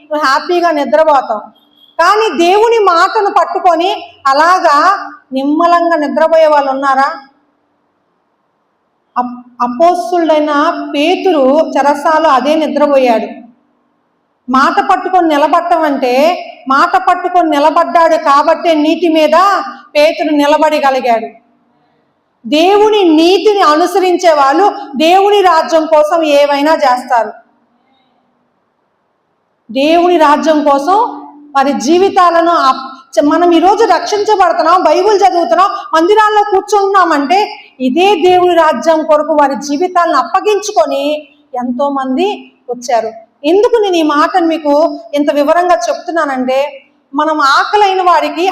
నువ్వు హ్యాపీగా నిద్రపోతావు. కానీ దేవుని మాటను పట్టుకొని అలాగా నిమ్మలంగా నిద్రపోయే వాళ్ళు ఉన్నారా? అపోస్తులుడైన పేతురు చెరసాలో అదే నిద్రపోయాడు. మాట పట్టుకొని నిలబడటం అంటే, మాట పట్టుకొని నిలబడ్డాడు కాబట్టే నీటి మీద పేతురు నిలబడగలిగాడు. దేవుని నీతిని అనుసరించే వాళ్ళు దేవుని రాజ్యం కోసం ఏవైనా చేస్తారు. దేవుని రాజ్యం కోసం వారి జీవితాలను మనం ఈరోజు రక్షించబడుతున్నాం, బైబిల్ చదువుతున్నాం, మందిరాల్లో కూర్చుంటున్నామంటే ఇదే దేవుని రాజ్యం కొరకు వారి జీవితాలను అప్పగించుకొని ఎంతో మంది వచ్చారు. ఎందుకు నేను ఈ మాటను మీకు ఇంత వివరంగా చెప్తున్నానంటే, మనం ఆకలైన వాడికి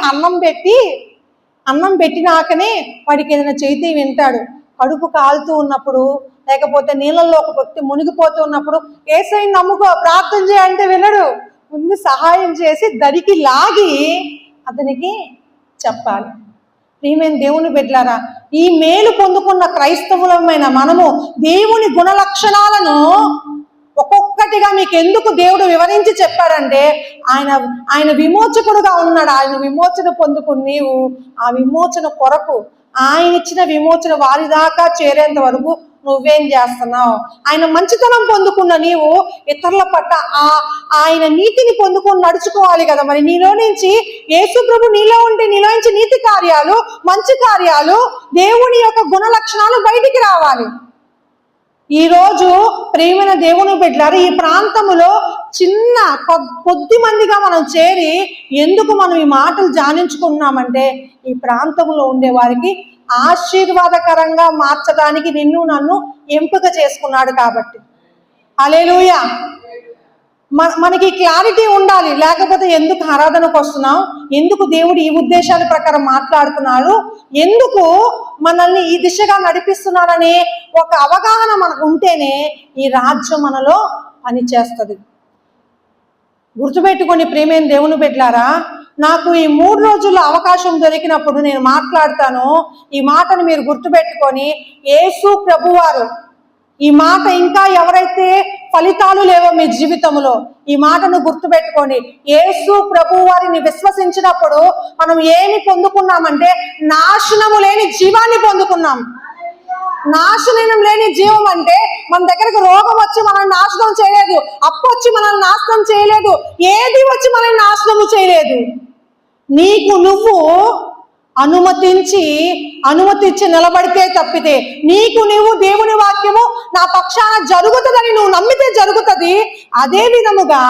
అన్నం పెట్టినాకనే వాడికి ఏదైనా చేతి వింటాడు. కడుపు కాలుతూ ఉన్నప్పుడు, లేకపోతే నీళ్ళల్లో ఒక వ్యక్తి మునిగిపోతూ ఉన్నప్పుడు యేసయ్యని నమ్ముకో, ప్రార్థన చేయంటే వినడు. ముందు సహాయం చేసి దరికి లాగి అతనికి చెప్పాలి. ప్రియమైన దేవుని బిడ్డలారా, ఈ మేలు పొందుకున్న క్రైస్తవులమైన మనము దేవుని గుణ లక్షణాలను ఒక్కొక్కటిగా మీకు ఎందుకు దేవుడు వివరించి చెప్పాడంటే, ఆయన విమోచకుడుగా ఉన్నాడు. ఆయన విమోచన పొందుకుని నీవు ఆ విమోచన కొరకు, ఆయన ఇచ్చిన విమోచన వారి దాకా చేరేంత వరకు నువ్వేం చేస్తున్నావు? ఆయన మంచితనం పొందుకున్న నీవు ఇతరుల పట్ల ఆయన నీతిని పొందుకొని నడుచుకోవాలి కదా. మరి నీలో నుంచి యేసు ప్రభు నీలో ఉంటే నీలో నుంచి నీతి కార్యాలు, మంచి కార్యాలు, దేవుని యొక్క గుణ లక్షణాలు బయటికి రావాలి. ఈరోజు ప్రియమైన దేవుని బిడ్డలారా, ఈ ప్రాంతములో చిన్న కొద్ది మందిగా మనం చేరి ఎందుకు మనం ఈ మాటలు ధ్యానించుకున్నామంటే, ఈ ప్రాంతంలో ఉండే వారికి ఆశీర్వాదకరంగా మార్చడానికి నిన్ను నన్ను ఎంపిక చేసుకున్నాడు కాబట్టి. హల్లెలూయా. మనకి క్లారిటీ ఉండాలి. లేకపోతే ఎందుకు ఆరాధనకు వస్తున్నాం, ఎందుకు దేవుడు ఈ ఉద్దేశాల ప్రకారం మాట్లాడుతున్నాడు, ఎందుకు మనల్ని ఈ దిశగా నడిపిస్తున్నాడనే ఒక అవగాహన మనకు ఉంటేనే ఈ రాజ్యం మనలో పనిచేస్తుంది. గుర్తుపెట్టుకొని ప్రియమైన దేవుని బిడ్డలారా, నాకు ఈ 3 రోజుల్లో అవకాశం దొరికినప్పుడు నేను మాట్లాడతాను. ఈ మాటను మీరు గుర్తుపెట్టుకొని, యేసు ప్రభువారు ఈ మాట, ఇంకా ఎవరైతే ఫలితాలు లేవో మీ జీవితంలో, ఈ మాటను గుర్తుపెట్టుకోండి. యేసు ప్రభు వారిని విశ్వసించినప్పుడు మనం ఏమి పొందుకున్నామంటే, నాశనము లేని జీవాన్ని పొందుకున్నాం. నాశనం లేని జీవం అంటే మన దగ్గరకు రోగం వచ్చి మనల్ని నాశనం చేయలేదు, అప్పు వచ్చి మనల్ని నాశనం చేయలేదు, ఏది వచ్చి మనల్ని నాశనం చేయలేదు. నీకు నువ్వు అనుమతించి నిలబడితే తప్పితే, నీకు నువ్వు దేవుని వాక్యము నా పక్షాన జరుగుతుందని నువ్వు నమ్మితే జరుగుతుంది. అదే విధముగా